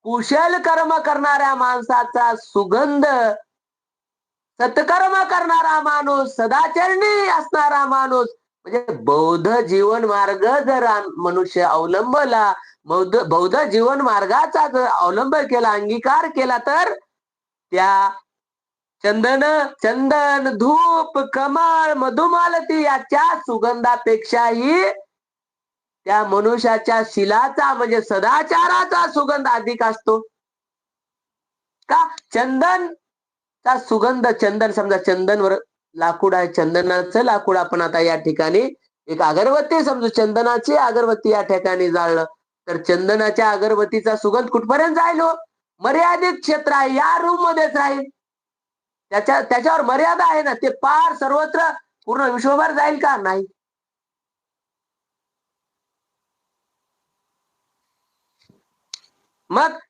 कुशल कर्म करणाऱ्या माणसाचा सुगंध, सत्कर्म करणारा माणूस, सदाचरणी असणारा माणूस, म्हणजे बौद्ध जीवन मार्ग जर मनुष्य अवलंबला, बौद्ध जीवन मार्गाचा जर अवलंब केला, अंगीकार केला, तर त्या चंदन, धूप, कमळ, मधुमालती याच्या सुगंधापेक्षाही त्या मनुष्याच्या शिलाचा म्हणजे सदाचाराचा सुगंध अधिक असतो. का? चंदनचा सुगंध, चंदन समजा चंदनवर लाकूड आहे, चंदनाचं लाकूड आपण आता या ठिकाणी एक अगरबत्ती समजू, चंदनाची अगरबत्ती या ठिकाणी जाळलं तर चंदनाच्या अगरबत्तीचा सुगंध कुठपर्यंत जाईल हो? मर्यादित क्षेत्र आहे, या रूम मध्येच राहील. त्याच्यावर मर्यादा आहे ना, ते पार सर्वत्र पूर्ण विश्वभर जाईल का? नाही. मग